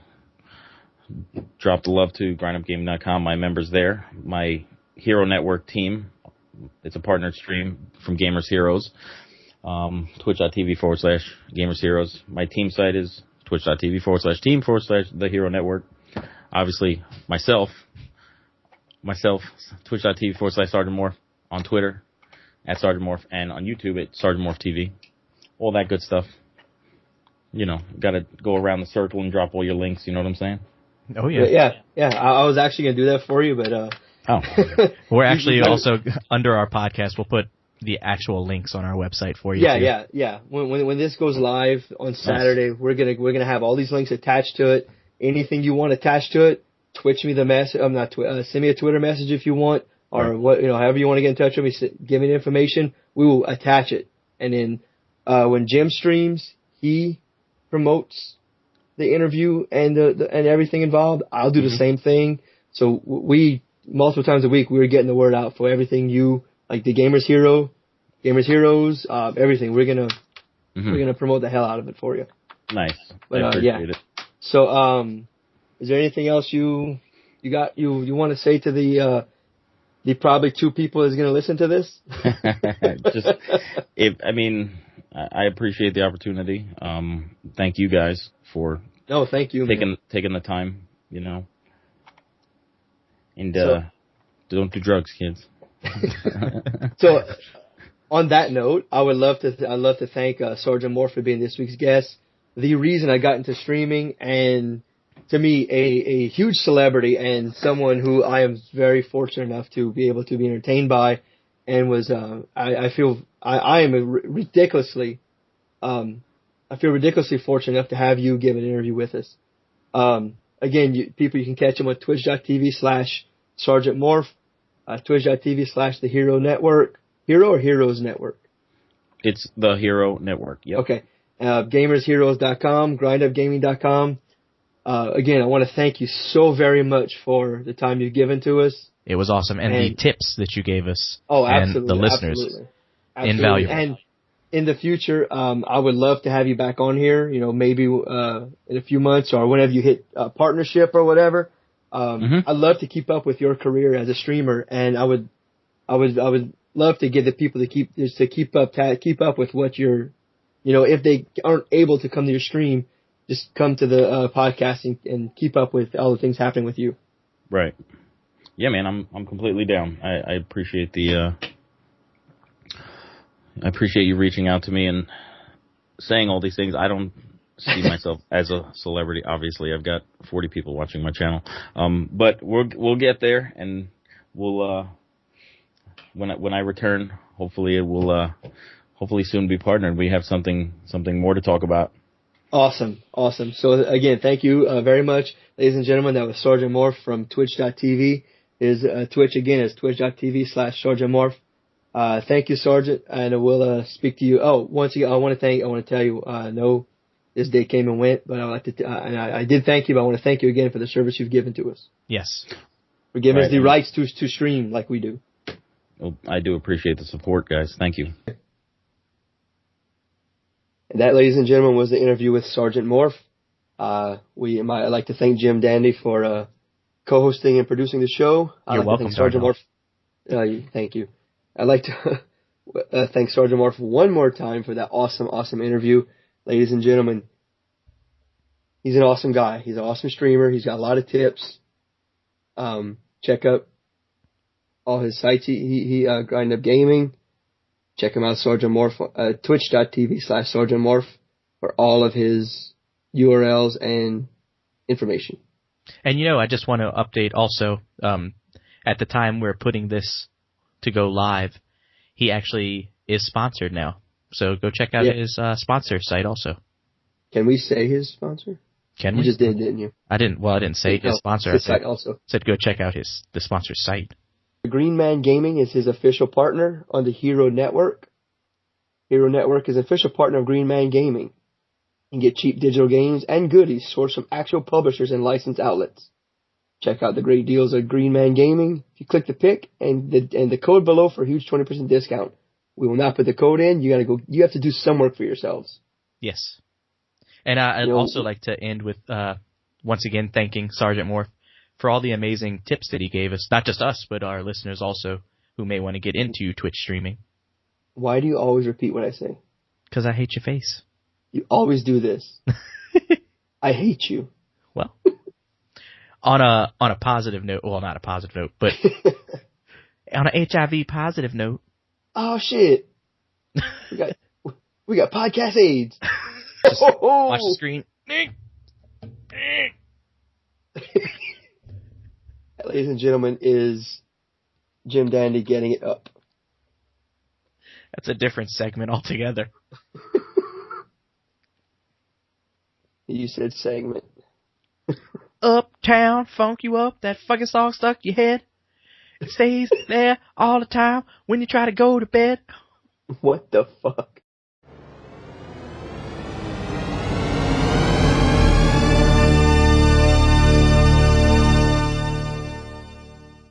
to drop the love to grindupgaming.com, my members there. My Hero Network team, it's a partnered stream from Gamers Heroes. Twitch.tv/Gamers Heroes. My team site is twitch.tv/team/the Hero Network. Obviously, myself, twitch.tv/Sergeant Morph on Twitter, at Sergeant Morph, and on YouTube at Sergeant Morph TV. All that good stuff. Got to go around the circle and drop all your links, you know what I'm saying? Oh, yeah. Yeah. I was actually going to do that for you, but... We're actually also, under our podcast, we'll put the actual links on our website for you. Yeah. When this goes live on Saturday, we're gonna have all these links attached to it. Anything you want attached to it, twitch me the message. Send me a Twitter message if you want, or however you want to get in touch with me. Give me the information. We will attach it, and then when Jim streams, he promotes the interview and and everything involved. I'll do the same thing. So we multiple times a week we're getting the word out for everything like the Gamers Heroes, everything. We're gonna promote the hell out of it for you. Nice. I appreciate it. So, is there anything else you want to say to the probably 2 people that's going to listen to this? I appreciate the opportunity. Thank you guys for thank you taking the time, and don't do drugs, kids. So, on that note, I'd love to thank Sergeant Morph for being this week's guest. The reason I got into streaming, and to me, a huge celebrity and someone who I am very fortunate enough to be able to be entertained by, and was I feel ridiculously fortunate enough to have you give an interview with us. Again, people, you can catch him on twitch.tv/Sergeant Morph, twitch.tv/the Hero Network. Hero or Heroes Network? It's the Hero Network. Yep. Okay. GamersHeroes.com, GrindUpGaming.com. Again, I want to thank you so very much for the time you've given to us. It was awesome. And the tips that you gave us. Oh, absolutely. And the listeners. Absolutely. Invaluable. And in the future, I would love to have you back on here, maybe in a few months or whenever you hit a partnership or whatever. I'd love to keep up with your career as a streamer, and I would love to get the people to keep up with what you're, if they aren't able to come to your stream, just come to the podcast and keep up with all the things happening with you. Right. Yeah, man, I'm completely down. I appreciate I appreciate you reaching out to me and saying all these things. I don't see myself as a celebrity. Obviously, I've got 40 people watching my channel. But we'll get there, and we'll when I return, hopefully it will hopefully soon be partnered. We have something more to talk about. Awesome. So again, thank you very much, ladies and gentlemen. That was Sergeant Morph from Twitch.tv. His Twitch again is twitch.tv/Sergeant Morph. Thank you, Sergeant, and we'll speak to you. Oh, once again, I want to tell you, no, this day came and went, but I did thank you, but I want to thank you again for the service you've given to us. Yes. For giving us the rights to stream like we do. Well, I do appreciate the support, guys. Thank you. And that, ladies and gentlemen, was the interview with Sergeant Morph. I'd like to thank Jim Dandy for co-hosting and producing the show. You're welcome, Sergeant Morph. Thank you. I'd like to thank Sergeant Morph one more time for that awesome interview. Ladies and gentlemen, he's an awesome guy. He's an awesome streamer. He's got a lot of tips. Check out all his sites. He Grind Up Gaming. Check him out, Sergeant Morph, twitch.tv/Sergeant Morph for all of his URLs and information. And I just want to update also, at the time we're putting this to go live, he actually is sponsored now. So go check out his sponsor site also. Can we say his sponsor? Can we? You just did, didn't you? I didn't say his sponsor. His site also. Said go check out the sponsor site. Green Man Gaming is his official partner on the Hero Network. Hero Network is an official partner of Green Man Gaming. You can get cheap digital games and goodies sourced from actual publishers and licensed outlets. Check out the great deals at Green Man Gaming. If you click the pic and the code below for a huge 20% discount. We will not put the code in. You have to do some work for yourselves. Yes. And I'd also like to end with once again thanking Sergeant Morph for all the amazing tips that he gave us. Not just us, but our listeners also who may want to get into Twitch streaming. Why do you always repeat what I say? Because I hate your face. You always do this. I hate you. Well, on a positive note, well, not a positive note, but on a HIV positive note. Oh shit! We got podcast AIDS. Just watch the screen. Ladies and gentlemen, is Jim Dandy getting it up? That's a different segment altogether. You said segment. Uptown, funk you up, that fucking song stuck your head. It stays there all the time when you try to go to bed. What the fuck?